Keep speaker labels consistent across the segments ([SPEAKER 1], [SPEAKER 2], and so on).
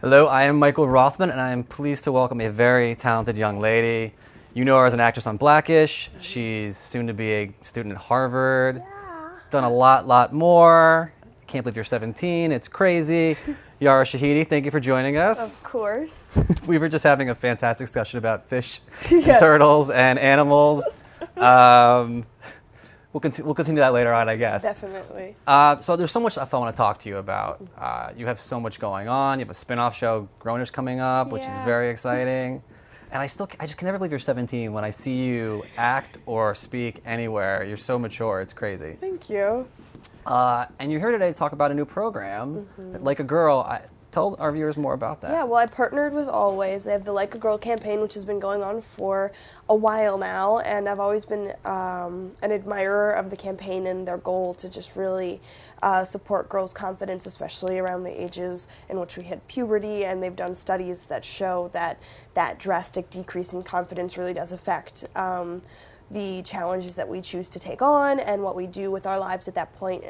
[SPEAKER 1] Hello, I am Michael Rothman, and I am pleased to welcome a very talented young lady. You know her as an actress on Blackish. She's soon to be a student at Harvard.
[SPEAKER 2] Yeah.
[SPEAKER 1] Done a lot more. Can't believe you're 17. It's crazy. Yara Shahidi, thank you for joining us.
[SPEAKER 2] Of course.
[SPEAKER 1] We were just having a fantastic discussion about fish,
[SPEAKER 2] Yeah.
[SPEAKER 1] and turtles, and animals. We'll continue that later on, I guess.
[SPEAKER 2] Definitely.
[SPEAKER 1] So there's so much stuff I want to talk to you about. You have so much going on. You have a spin-off show, Grownish, coming up, which is
[SPEAKER 2] Yeah.
[SPEAKER 1] very exciting. And I just can never believe you're 17 when I see you act or speak anywhere. You're so mature. It's crazy.
[SPEAKER 2] Thank you.
[SPEAKER 1] And you're here today to talk about a new program, Like a Girl. Tell our viewers more about that.
[SPEAKER 2] Yeah, well, I partnered with Always. They have the Like a Girl campaign, which has been going on for a while now, and I've always been an admirer of the campaign and their goal to just really support girls' confidence, especially around the ages in which we hit puberty, and they've done studies that show that that drastic decrease in confidence really does affect the challenges that we choose to take on and what we do with our lives at that point.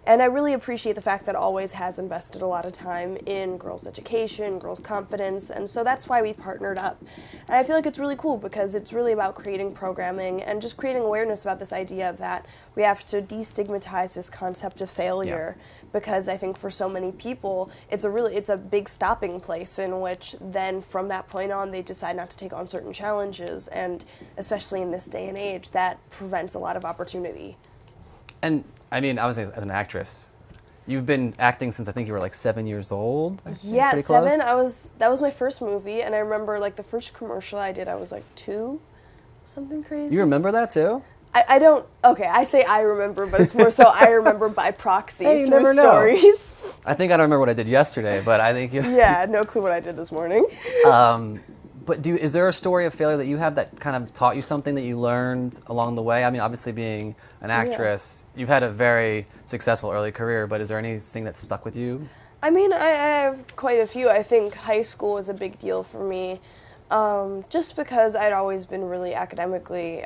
[SPEAKER 2] And I really appreciate the fact that Always has invested a lot of time in girls' education, girls' confidence, and so that's why we partnered up. And I feel like it's really cool because it's really about creating programming and just creating awareness about this idea that we have to destigmatize this concept of failure.
[SPEAKER 1] Yeah.
[SPEAKER 2] Because I think for so many people, it's a big stopping place in which then from that point on they decide not to take on certain challenges, and especially in this day and age, that prevents a lot of opportunity.
[SPEAKER 1] And I mean, I was saying, as an actress, you've been acting since I think you were like 7 years old. I think,
[SPEAKER 2] Yeah,
[SPEAKER 1] pretty close.
[SPEAKER 2] 7. That was my first movie, and I remember like the first commercial I did, I was like 2, something crazy.
[SPEAKER 1] You remember that too?
[SPEAKER 2] I don't. Okay, I say I remember, but it's more so I remember by proxy
[SPEAKER 1] Hey, you
[SPEAKER 2] through
[SPEAKER 1] never know.
[SPEAKER 2] stories.
[SPEAKER 1] I think I don't remember what I did yesterday, but I think you.
[SPEAKER 2] Yeah, no clue what I did this morning.
[SPEAKER 1] But is there a story of failure that you have that kind of taught you something that you learned along the way? I mean, obviously being an actress, you've had a very successful early career, but is there anything that stuck with you?
[SPEAKER 2] I mean, I have quite a few. I think high school was a big deal for me, just because I'd always been really academically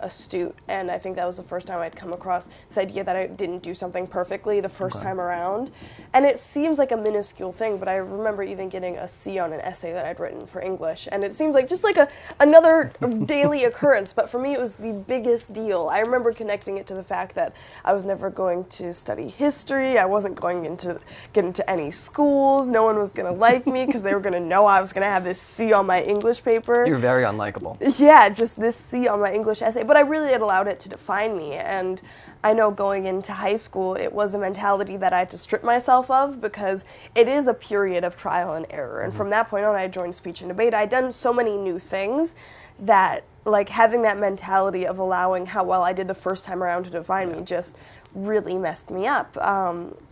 [SPEAKER 2] astute, and I think that was the first time I'd come across this idea that I didn't do something perfectly the first time around. And it seems like a minuscule thing, but I remember even getting a C on an essay that I'd written for English, and it seems like just like another daily occurrence, but for me it was the biggest deal. I remember connecting it to the fact that I was never going to study history, I wasn't going to get into any schools, no one was going to like me because they were going to know I was going to have this C on my English paper.
[SPEAKER 1] You're very unlikable.
[SPEAKER 2] Yeah, just this C on my English essay, but I really had allowed it to define me, and I know going into high school, it was a mentality that I had to strip myself of because it is a period of trial and error. And from that point on, I joined speech and debate. I'd done so many new things that, like, having that mentality of allowing how well I did the first time around to define me just really messed me up.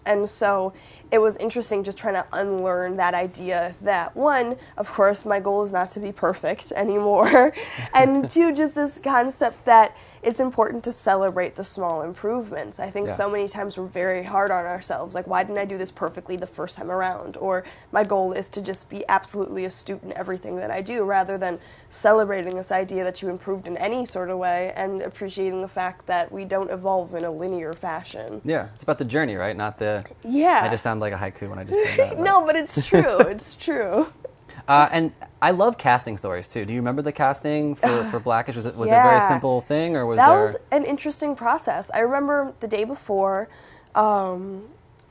[SPEAKER 2] And so it was interesting just trying to unlearn that idea that, one, of course, my goal is not to be perfect anymore, and two, just this concept that it's important to celebrate the small improvements. I think so many times we're very hard on ourselves, like, why didn't I do this perfectly the first time around? Or my goal is to just be absolutely astute in everything that I do, rather than celebrating this idea that you improved in any sort of way and appreciating the fact that we don't evolve in a linear fashion.
[SPEAKER 1] Yeah, it's about the journey, right? Not the...
[SPEAKER 2] Yeah.
[SPEAKER 1] I just sound like a haiku when I just say that.
[SPEAKER 2] No, but it's true. It's true.
[SPEAKER 1] And I love casting stories too. Do you remember the casting for Blackish? Was it a very
[SPEAKER 2] Yeah.
[SPEAKER 1] simple thing, or was
[SPEAKER 2] That
[SPEAKER 1] there?
[SPEAKER 2] was an interesting process. I remember the day before, I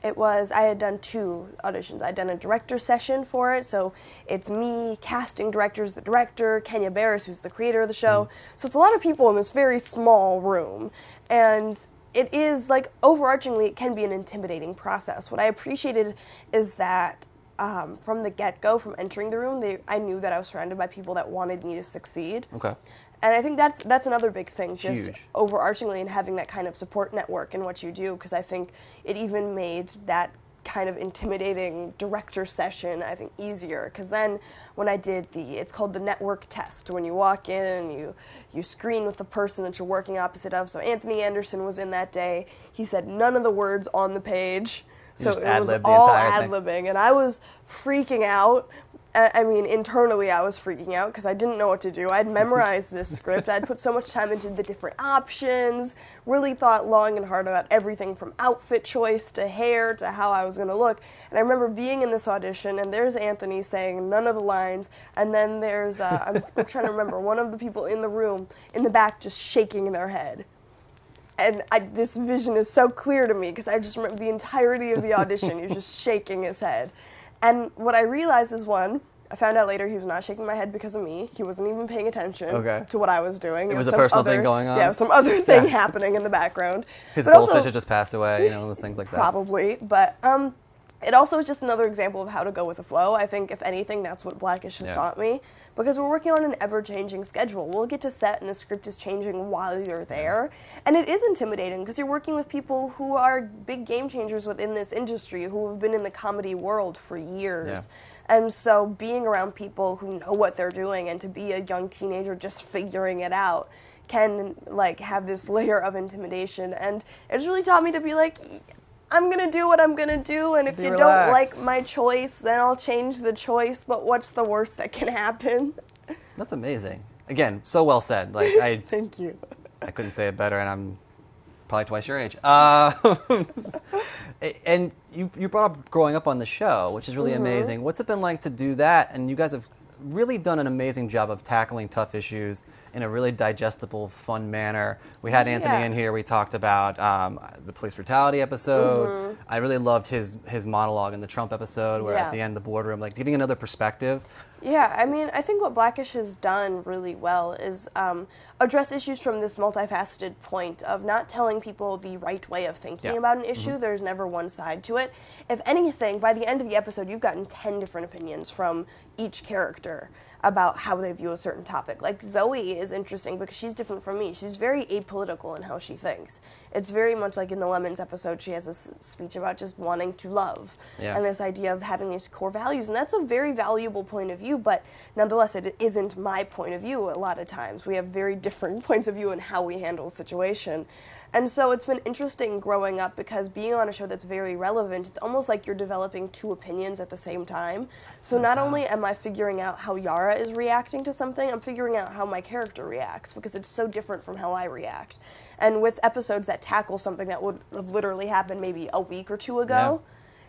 [SPEAKER 2] had done 2 auditions. I'd done a director session for it, so it's me, casting directors, the director, Kenya Barris, who's the creator of the show. So it's a lot of people in this very small room, and it is, like, overarchingly, it can be an intimidating process. What I appreciated is that from the get-go, from entering the room, I knew that I was surrounded by people that wanted me to succeed.
[SPEAKER 1] Okay.
[SPEAKER 2] And I think that's another big thing, just
[SPEAKER 1] Huge.
[SPEAKER 2] overarchingly, and having that kind of support network in what you do, because I think it even made that kind of intimidating director session, I think, easier. Because then when I did it's called the network test. When you walk in, you screen with the person that you're working opposite of. So Anthony Anderson was in that day. He said none of the words on the page. So
[SPEAKER 1] just
[SPEAKER 2] it was
[SPEAKER 1] ad-libbed the
[SPEAKER 2] all
[SPEAKER 1] entire thing.
[SPEAKER 2] ad-libbing, and I was freaking out. I mean, internally I was freaking out because I didn't know what to do. I'd memorized this script. I'd put so much time into the different options, really thought long and hard about everything from outfit choice to hair to how I was going to look. And I remember being in this audition, and there's Anthony saying none of the lines, and then there's, I'm trying to remember, one of the people in the room in the back just shaking their head. And this vision is so clear to me because I just remember the entirety of the audition. He was just shaking his head. And what I realized is, one, I found out later he was not shaking my head because of me. He wasn't even paying attention to what I was doing.
[SPEAKER 1] It was a personal thing going on?
[SPEAKER 2] Yeah, some other thing happening in the background.
[SPEAKER 1] His goldfish had just passed away, you know, those things like that.
[SPEAKER 2] Probably, but it also is just another example of how to go with the flow. I think, if anything, that's what Blackish has taught me. Because we're working on an ever-changing schedule. We'll get to set and the script is changing while you're there. And it is intimidating because you're working with people who are big game changers within this industry, who have been in the comedy world for years. And so being around people who know what they're doing, and to be a young teenager just figuring it out, can like have this layer of intimidation. And it's really taught me to be like, I'm going to do what I'm going to do, and if you don't like my choice, then I'll change the choice, but what's the worst that can happen?
[SPEAKER 1] That's amazing. Again, so well said. Like
[SPEAKER 2] Thank you.
[SPEAKER 1] I couldn't say it better, and I'm probably twice your age. And you brought up growing up on the show, which is really amazing. What's it been like to do that? And you guys have really done an amazing job of tackling tough issues in a really digestible, fun manner. We had Anthony in here. We talked about the police brutality episode. I really loved his monologue in the Trump episode, where at the end, the boardroom, like giving another perspective.
[SPEAKER 2] Yeah, I mean, I think what Blackish has done really well is address issues from this multifaceted point of not telling people the right way of thinking about an issue. There's never one side to it. If anything, by the end of the episode, you've gotten 10 different opinions from each character about how they view a certain topic. Like, Zoe is interesting because she's different from me. She's very apolitical in how she thinks. It's very much like in the Lemons episode, she has this speech about just wanting to love and this idea of having these core values. And that's a very valuable point of view, but nonetheless, it isn't my point of view a lot of times. We have very different points of view in how we handle a situation. And so it's been interesting growing up because being on a show that's very relevant, it's almost like you're developing two opinions at the same time. So not only am I figuring out how Yara is reacting to something, I'm figuring out how my character reacts because it's so different from how I react. And with episodes that tackle something that would have literally happened maybe a week or two ago,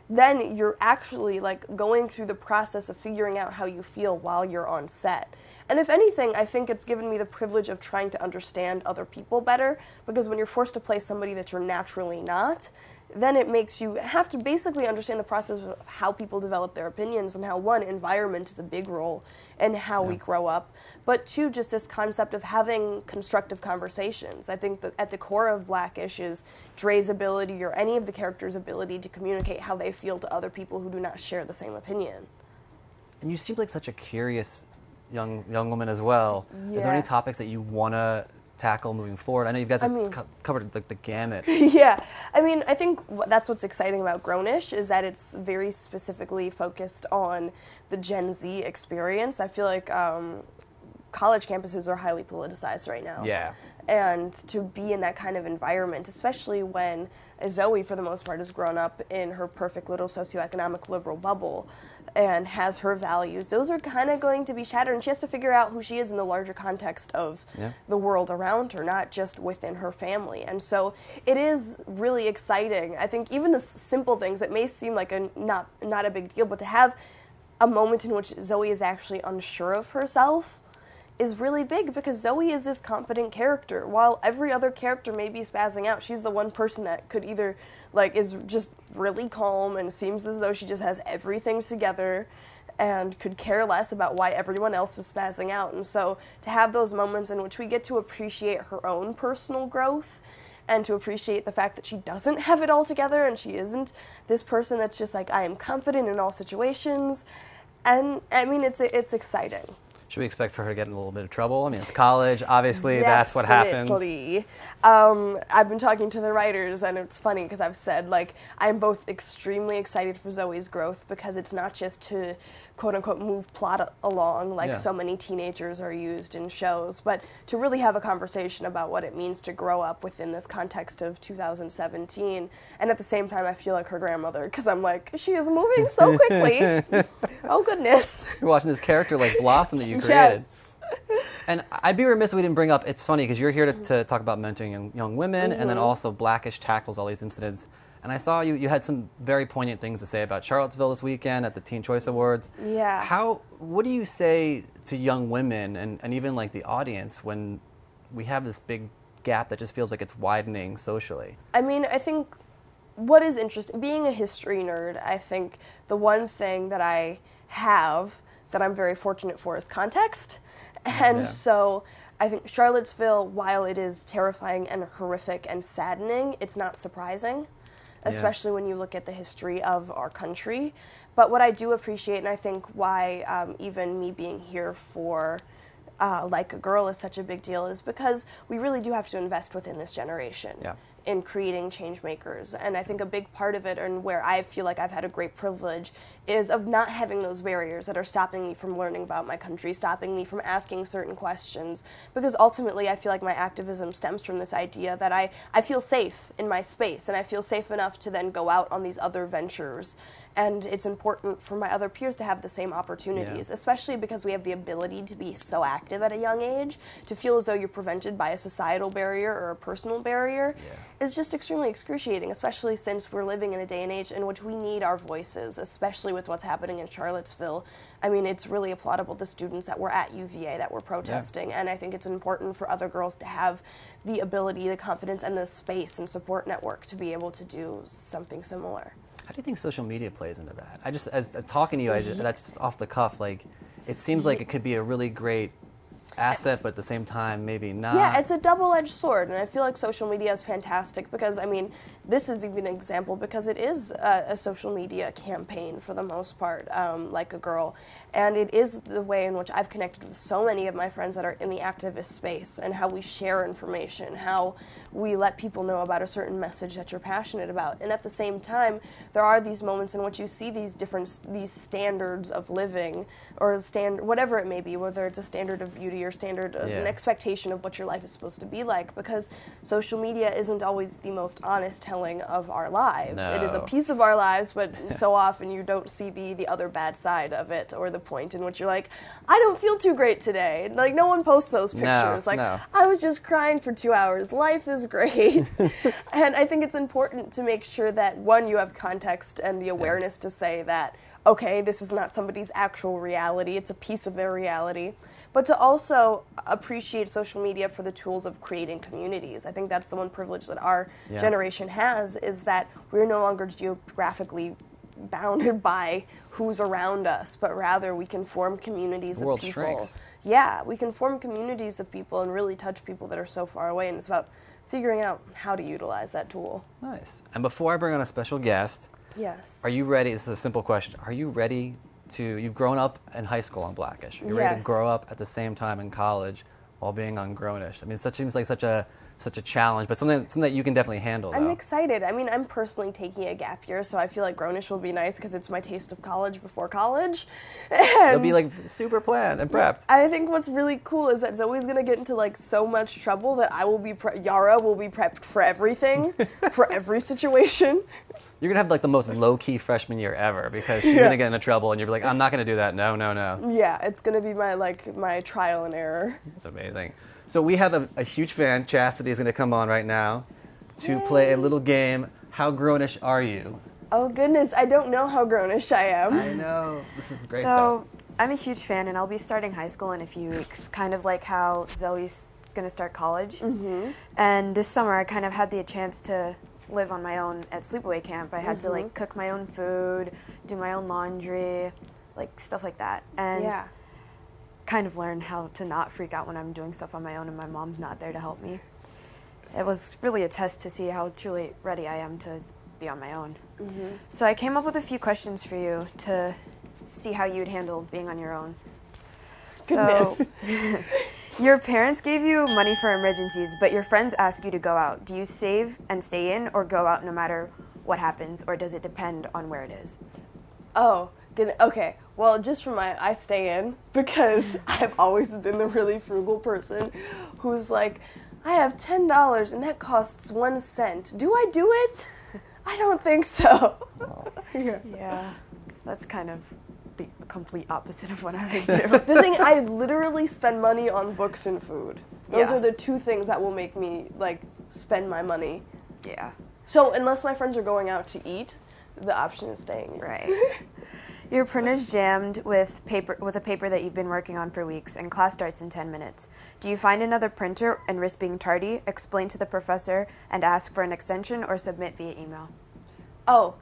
[SPEAKER 2] then you're actually like going through the process of figuring out how you feel while you're on set. And if anything, I think it's given me the privilege of trying to understand other people better, because when you're forced to play somebody that you're naturally not, then it makes you have to basically understand the process of how people develop their opinions and how, one, environment is a big role in how we grow up, but two, just this concept of having constructive conversations. I think that at the core of Blackish is Dre's ability, or any of the characters' ability, to communicate how they feel to other people who do not share the same opinion. And
[SPEAKER 1] you seem like such a curious young woman as well. Is there any topics that you want to tackle moving forward? I know you guys have covered the gamut.
[SPEAKER 2] Yeah, I mean, I think that's what's exciting about Grownish, is that it's very specifically focused on the Gen Z experience. I feel like college campuses are highly politicized right now.
[SPEAKER 1] Yeah.
[SPEAKER 2] And to be in that kind of environment, especially when Zoe, for the most part, has grown up in her perfect little socioeconomic liberal bubble and has her values, those are kind of going to be shattered, and she has to figure out who she is in the larger context of the world around her, not just within her family. And so it is really exciting. I think even the simple things that may seem like not a big deal, but to have a moment in which Zoe is actually unsure of herself is really big, because Zoe is this confident character. While every other character may be spazzing out, she's the one person that could either, like, is just really calm and seems as though she just has everything together and could care less about why everyone else is spazzing out. And so to have those moments in which we get to appreciate her own personal growth and to appreciate the fact that she doesn't have it all together and she isn't this person that's just like, I am confident in all situations. And I mean, it's exciting.
[SPEAKER 1] Should we expect for her to get in a little bit of trouble? I mean, it's college. Obviously, that's what happens.
[SPEAKER 2] Definitely. I've been talking to the writers, and it's funny because I've said, like, I'm both extremely excited for Zoe's growth because it's not just to, quote-unquote, move plot along like so many teenagers are used in shows, but to really have a conversation about what it means to grow up within this context of 2017. And at the same time, I feel like her grandmother because I'm like, she is moving so quickly. Oh, goodness.
[SPEAKER 1] You're watching this character, like, blossom that you created. Yes. And I'd be remiss if we didn't bring up, it's funny because you're here to talk about mentoring young women, and then also Blackish tackles all these incidents. And I saw you had some very poignant things to say about Charlottesville this weekend at the Teen Choice Awards.
[SPEAKER 2] Yeah.
[SPEAKER 1] What do you say to young women and even like the audience when we have this big gap that just feels like it's widening socially?
[SPEAKER 2] I mean, I think what is interesting, being a history nerd, I think the one thing that I have that I'm very fortunate for is context. And so I think Charlottesville, while it is terrifying and horrific and saddening, it's not surprising, especially when you look at the history of our country. But what I do appreciate, and I think why even me being here for Like a Girl is such a big deal, is because we really do have to invest within this generation. In creating change makers. And I think a big part of it, and where I feel like I've had a great privilege, is of not having those barriers that are stopping me from learning about my country, stopping me from asking certain questions. Because ultimately I feel like my activism stems from this idea that I feel safe in my space, and I feel safe enough to then go out on these other ventures. And it's important for my other peers to have the same opportunities, especially because we have the ability to be so active at a young age, to feel as though you're prevented by a societal barrier or a personal barrier is just extremely excruciating, especially since we're living in a day and age in which we need our voices, especially with what's happening in Charlottesville. I mean, it's really applaudable, the students that were at UVA that were protesting, and I think it's important for other girls to have the ability, the confidence, and the space and support network to be able to do something similar.
[SPEAKER 1] How do you think social media plays into that? As talking to you, that's just off the cuff. Like, it seems like it could be a really great asset, but at the same time, maybe not.
[SPEAKER 2] Yeah, it's a double-edged sword, and I feel like social media is fantastic because, I mean, this is even an example because it is a social media campaign for the most part, Like a Girl, and it is the way in which I've connected with so many of my friends that are in the activist space, and how we share information, how we let people know about a certain message that you're passionate about. And at the same time, there are these moments in which you see these standards of living, or whatever it may be, whether it's a standard of beauty or standard of an expectation of what your life is supposed to be like, because social media isn't always the most honest telling of our lives.
[SPEAKER 1] No.
[SPEAKER 2] It is a piece of our lives, but so often you don't see the other bad side of it, or the point in which you're like, I don't feel too great today. Like, no one posts those pictures. I was just crying for 2 hours. Life is great. And I think it's important to make sure that, one, you have context and the awareness to say that, okay, this is not somebody's actual reality, it's a piece of their reality. But to also appreciate social media for the tools of creating communities. I think that's the one privilege that our generation has, is that we're no longer geographically bounded by who's around us, but rather we can form communities of people.
[SPEAKER 1] Shrinks.
[SPEAKER 2] Yeah, we can form communities of people and really touch people that are so far away, and it's about figuring out how to utilize that tool.
[SPEAKER 1] Nice. And before I bring on a special guest, are you ready? This is a simple question. Are you ready you've grown up in high school on Blackish. You're ready to grow up at the same time in college while being on Grownish. I mean, it seems like such a challenge, but something that you can definitely handle, though.
[SPEAKER 2] I'm excited. I mean, I'm personally taking a gap year, so I feel like Grownish will be nice because it's my taste of college before college. And
[SPEAKER 1] it'll be like super planned and prepped.
[SPEAKER 2] I think what's really cool is that Zoe's going to get into like so much trouble that Yara will be prepped for everything, for every situation.
[SPEAKER 1] You're going to have like the most low-key freshman year ever because she's going to get into trouble and you're like, I'm not going to do that. No.
[SPEAKER 2] Yeah, it's going to be my trial and error.
[SPEAKER 1] That's amazing. So we have a huge fan. Chastity is going to come on right now to play a little game. How Grownish are you?
[SPEAKER 2] Oh, goodness. I don't know how Grownish I am.
[SPEAKER 1] I know. This is great.
[SPEAKER 3] So I'm a huge fan, and I'll be starting high school in a few weeks, kind of like how Zoe's going to start college. Mm-hmm. And this summer I kind of had the chance to live on my own at sleepaway camp. I had to like cook my own food, do my own laundry, like stuff like that, and kind of learn how to not freak out when I'm doing stuff on my own and my mom's not there to help me. It was really a test to see how truly ready I am to be on my own. Mm-hmm. So I came up with a few questions for you to see how you'd handle being on your own.
[SPEAKER 2] Goodness.
[SPEAKER 3] So, your parents gave you money for emergencies, but your friends ask you to go out. Do you save and stay in, or go out no matter what happens, or does it depend on where it is?
[SPEAKER 2] Oh, good. Okay. Well, just for I stay in because I've always been the really frugal person who's like, I have $10 and that costs 1 cent. Do I do it? I don't think so.
[SPEAKER 3] Yeah, that's kind of the complete opposite of what I would do.
[SPEAKER 2] The thing, I literally spend money on books and food. Those
[SPEAKER 3] Yeah.
[SPEAKER 2] are the two things that will make me, like, spend my money.
[SPEAKER 3] Yeah.
[SPEAKER 2] So unless my friends are going out to eat, the option is staying in.
[SPEAKER 3] Right. Your printer's jammed with a paper that you've been working on for weeks, and class starts in 10 minutes. Do you find another printer and risk being tardy, explain to the professor, and ask for an extension, or submit via email?
[SPEAKER 2] Oh,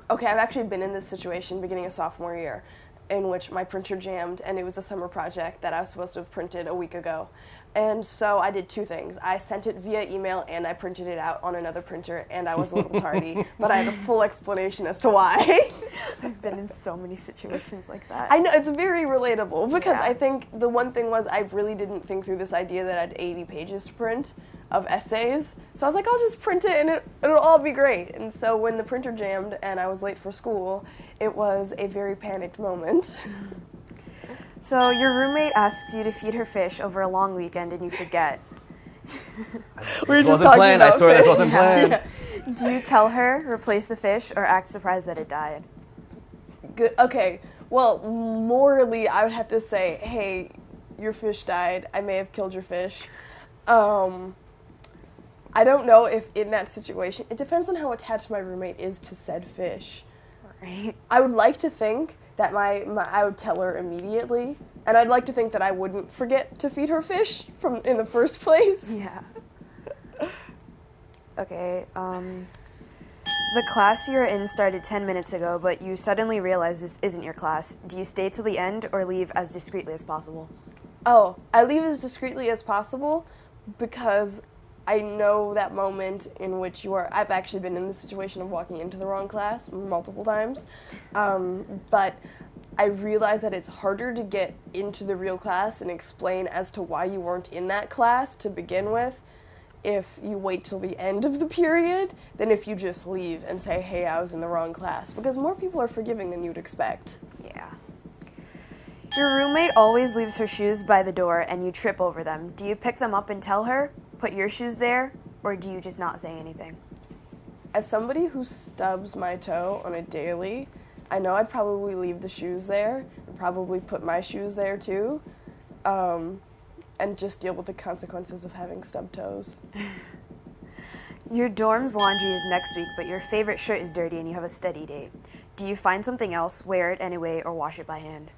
[SPEAKER 2] okay, I've actually been in this situation beginning of sophomore year in which my printer jammed, and it was a summer project that I was supposed to have printed a week ago. And so I did two things. I sent it via email and I printed it out on another printer, and I was a little tardy, but I had a full explanation as to why.
[SPEAKER 3] I've been in so many situations like that.
[SPEAKER 2] I know, it's very relatable because
[SPEAKER 3] Yeah.
[SPEAKER 2] I think the one thing was I really didn't think through this idea that I had 80 pages to print of essays. So I was like, I'll just print it and it'll all be great. And so when the printer jammed and I was late for school, it was a very panicked moment.
[SPEAKER 3] So your roommate asks you to feed her fish over a long weekend and you forget.
[SPEAKER 2] We were just
[SPEAKER 1] wasn't
[SPEAKER 2] talking
[SPEAKER 1] planned. I
[SPEAKER 2] about
[SPEAKER 1] swear this
[SPEAKER 2] fish.
[SPEAKER 1] wasn't planned.
[SPEAKER 2] Yeah.
[SPEAKER 3] Do you tell her, replace the fish, or act surprised that it died?
[SPEAKER 2] Good. Okay, well, morally, I would have to say, hey, your fish died. I may have killed your fish. I don't know if in that situation, it depends on how attached my roommate is to said fish.
[SPEAKER 3] Right.
[SPEAKER 2] I would like to think that I would tell her immediately, and I'd like to think that I wouldn't forget to feed her fish in the first place.
[SPEAKER 3] Yeah. Okay, the class you're in started 10 minutes ago, but you suddenly realize this isn't your class. Do you stay till the end or leave as discreetly as possible?
[SPEAKER 2] Oh, I leave as discreetly as possible because I know that moment in which I've actually been in the situation of walking into the wrong class multiple times, but I realize that it's harder to get into the real class and explain as to why you weren't in that class to begin with if you wait till the end of the period than if you just leave and say, hey, I was in the wrong class, because more people are forgiving than you'd expect.
[SPEAKER 3] Yeah. Your roommate always leaves her shoes by the door and you trip over them. Do you pick them up and tell her, put your shoes there, or do you just not say anything?
[SPEAKER 2] As somebody who stubs my toe on a daily, I know I'd probably leave the shoes there and probably put my shoes there too, and just deal with the consequences of having stubbed toes.
[SPEAKER 3] Your dorm's laundry is next week, but your favorite shirt is dirty and you have a study date. Do you find something else, wear it anyway, or wash it by hand?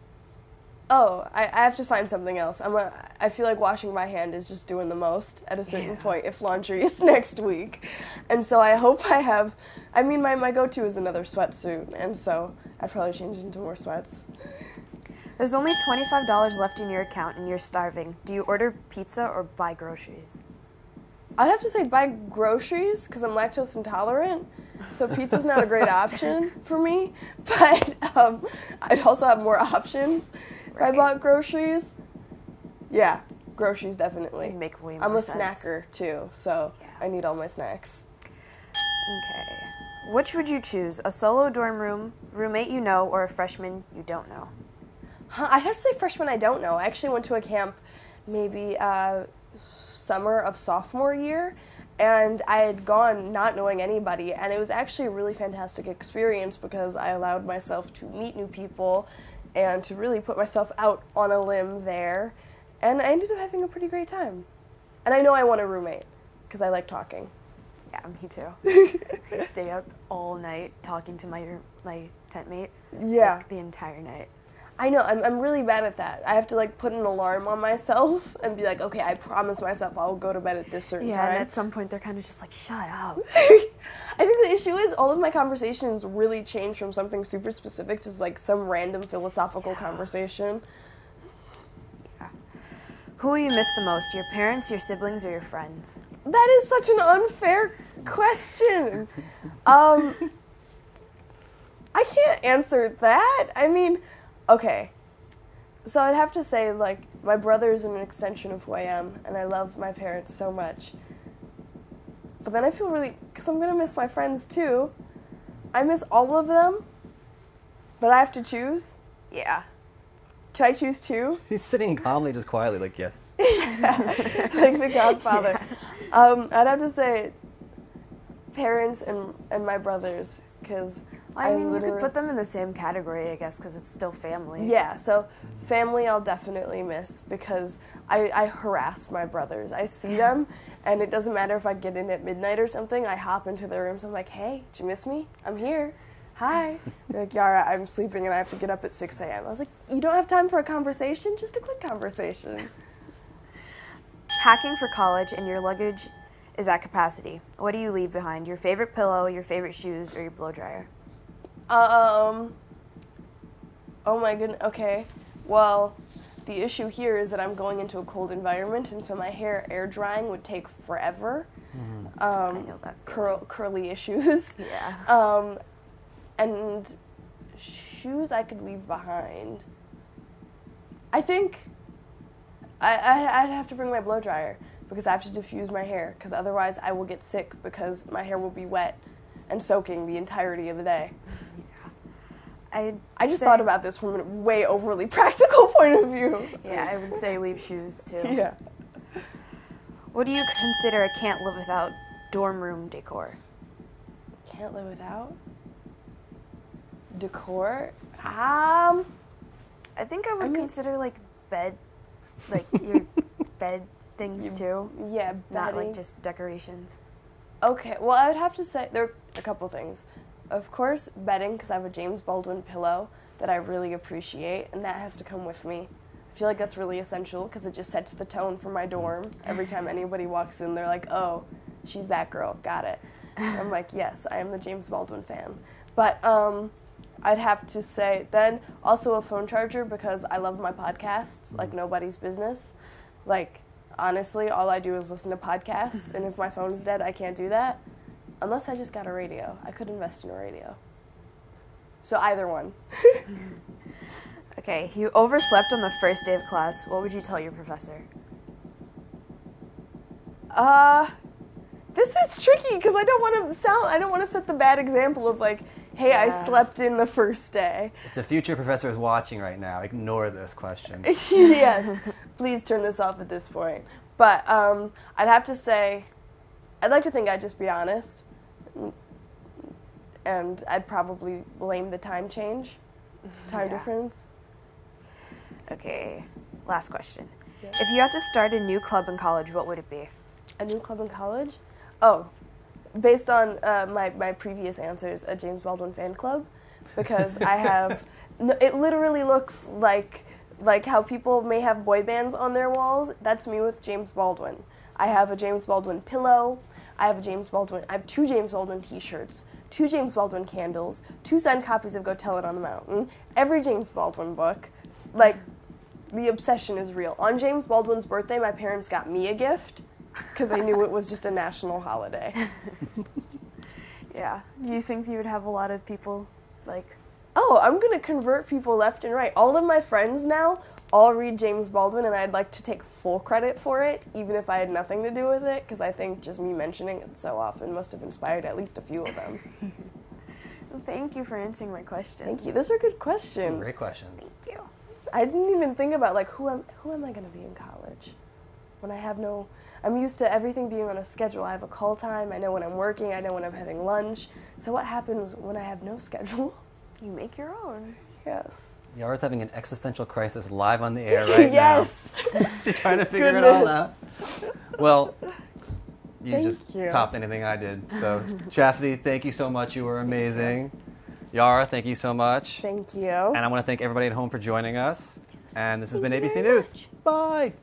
[SPEAKER 2] Oh, I have to find something else. I feel like washing by hand is just doing the most at a certain point if laundry is next week. And so I hope my go-to is another sweatsuit, and so I'd probably change into more sweats.
[SPEAKER 3] There's only $25 left in your account and you're starving. Do you order pizza or buy groceries?
[SPEAKER 2] I'd have to say buy groceries because I'm lactose intolerant, so pizza's not a great option for me, but I'd also have more options if I bought groceries. Yeah, groceries definitely.
[SPEAKER 3] It'd make way more
[SPEAKER 2] I'm a
[SPEAKER 3] sense.
[SPEAKER 2] snacker too, so
[SPEAKER 3] Yeah.
[SPEAKER 2] I need all my snacks.
[SPEAKER 3] Okay. Which would you choose, a solo dorm room, roommate you know, or a freshman you don't know?
[SPEAKER 2] I'd have to say freshman I don't know. I actually went to a camp maybe summer of sophomore year, and I had gone not knowing anybody, and it was actually a really fantastic experience because I allowed myself to meet new people and to really put myself out on a limb there, and I ended up having a pretty great time. And I know I want a roommate because I like talking.
[SPEAKER 3] Yeah, me too. I stay up all night talking to my tent mate.
[SPEAKER 2] Yeah.
[SPEAKER 3] Like, the entire night.
[SPEAKER 2] I know, I'm really bad at that. I have to put an alarm on myself and be like, okay, I promise myself I'll go to bed at this certain
[SPEAKER 3] Yeah,
[SPEAKER 2] time.
[SPEAKER 3] and at some point they're kind of just like, shut up.
[SPEAKER 2] I think the issue is all of my conversations really change from something super specific to some random philosophical conversation.
[SPEAKER 3] Yeah. Who will you miss the most, your parents, your siblings, or your friends?
[SPEAKER 2] That is such an unfair question. I can't answer that. I mean, okay. So I'd have to say, like, my brother's an extension of who I am, and I love my parents so much. But then I feel really, because I'm going to miss my friends too. I miss all of them, but I have to choose.
[SPEAKER 3] Yeah.
[SPEAKER 2] Can I choose two?
[SPEAKER 1] He's sitting calmly, just quietly, like, yes.
[SPEAKER 2] Like the Godfather. Yeah. I'd have to say parents and my brothers, because
[SPEAKER 3] I mean, you could put them in the same category, I guess, because it's still family.
[SPEAKER 2] Yeah, so family I'll definitely miss, because I harass my brothers. I see them, and it doesn't matter if I get in at midnight or something. I hop into their rooms. I'm like, hey, did you miss me? I'm here. Hi. They're like, Yara, I'm sleeping and I have to get up at 6 a.m. I was like, you don't have time for a conversation? Just a quick conversation.
[SPEAKER 3] Packing for college and your luggage is at capacity. What do you leave behind? Your favorite pillow, your favorite shoes, or your blow dryer?
[SPEAKER 2] Oh my goodness. Okay. Well, the issue here is that I'm going into a cold environment, and so my hair air drying would take forever.
[SPEAKER 3] I know that.
[SPEAKER 2] Curly issues.
[SPEAKER 3] Yeah.
[SPEAKER 2] And shoes I could leave behind. I think I'd have to bring my blow dryer, because I have to diffuse my hair, because otherwise I will get sick, because my hair will be wet and soaking the entirety of the day.
[SPEAKER 3] Yeah.
[SPEAKER 2] I just thought about this from a way overly practical point of view.
[SPEAKER 3] Yeah, I would say leave shoes too.
[SPEAKER 2] Yeah.
[SPEAKER 3] What do you consider a can't live without dorm room decor?
[SPEAKER 2] Can't live without decor. I
[SPEAKER 3] think I would consider like bed, like your bed things too.
[SPEAKER 2] Yeah,
[SPEAKER 3] not
[SPEAKER 2] bedding.
[SPEAKER 3] like just decorations.
[SPEAKER 2] Okay, well, I would have to say there are a couple things. Of course, bedding, because I have a James Baldwin pillow that I really appreciate, and that has to come with me. I feel like that's really essential, because it just sets the tone for my dorm. Every time anybody walks in, they're like, oh, she's that girl, got it. I'm like, yes, I am the James Baldwin fan. But I'd have to say then also a phone charger, because I love my podcasts like nobody's business. Like, honestly, all I do is listen to podcasts, and if my phone's dead, I can't do that. Unless I just got a radio. I could invest in a radio. So either one.
[SPEAKER 3] Okay, you overslept on the first day of class. What would you tell your professor?
[SPEAKER 2] This is tricky, because I don't want to set the bad example of like, hey, I slept in the first day.
[SPEAKER 1] If the future professor is watching right now, ignore this question.
[SPEAKER 2] Yes. Please turn this off at this point. But I'd have to say, I'd like to think I'd just be honest. And I'd probably blame the time change, difference.
[SPEAKER 3] Okay, last question.
[SPEAKER 2] Yeah.
[SPEAKER 3] If you had to start a new club in college, what would it be?
[SPEAKER 2] A new club in college? Oh, based on my previous answers, a James Baldwin fan club, because I have, it literally looks like how people may have boy bands on their walls. That's me with James Baldwin. I have a James Baldwin pillow. I have two James Baldwin t-shirts, 2 James Baldwin candles, 2 signed copies of Go Tell It on the Mountain, every James Baldwin book. Like, the obsession is real. On James Baldwin's birthday, my parents got me a gift, because they knew it was just a national holiday.
[SPEAKER 3] Yeah. Do you think you would have a lot of people, like...
[SPEAKER 2] Oh, I'm going to convert people left and right. All of my friends now all read James Baldwin, and I'd like to take full credit for it, even if I had nothing to do with it, because I think just me mentioning it so often must have inspired at least a few of them.
[SPEAKER 3] Well, thank you for answering my questions.
[SPEAKER 2] Thank you. Those are good questions.
[SPEAKER 1] Great questions.
[SPEAKER 3] Thank you.
[SPEAKER 2] I didn't even think about, like, who am I going to be in college? When I have I'm used to everything being on a schedule. I have a call time. I know when I'm working. I know when I'm having lunch. So what happens when I have no schedule?
[SPEAKER 3] You make your own.
[SPEAKER 2] Yes.
[SPEAKER 1] Yara's having an existential crisis live on the air right
[SPEAKER 2] yes.
[SPEAKER 1] now. She's trying to figure it all out. Well, you
[SPEAKER 2] Thank
[SPEAKER 1] just
[SPEAKER 2] you.
[SPEAKER 1] topped anything I did. So, Chastity, thank you so much. You were amazing. Yara, thank you so much.
[SPEAKER 2] Thank you.
[SPEAKER 1] And I want to thank everybody at home for joining us. And this has been
[SPEAKER 2] Thank you
[SPEAKER 1] ABC
[SPEAKER 2] very
[SPEAKER 1] News.
[SPEAKER 2] much.
[SPEAKER 1] Bye.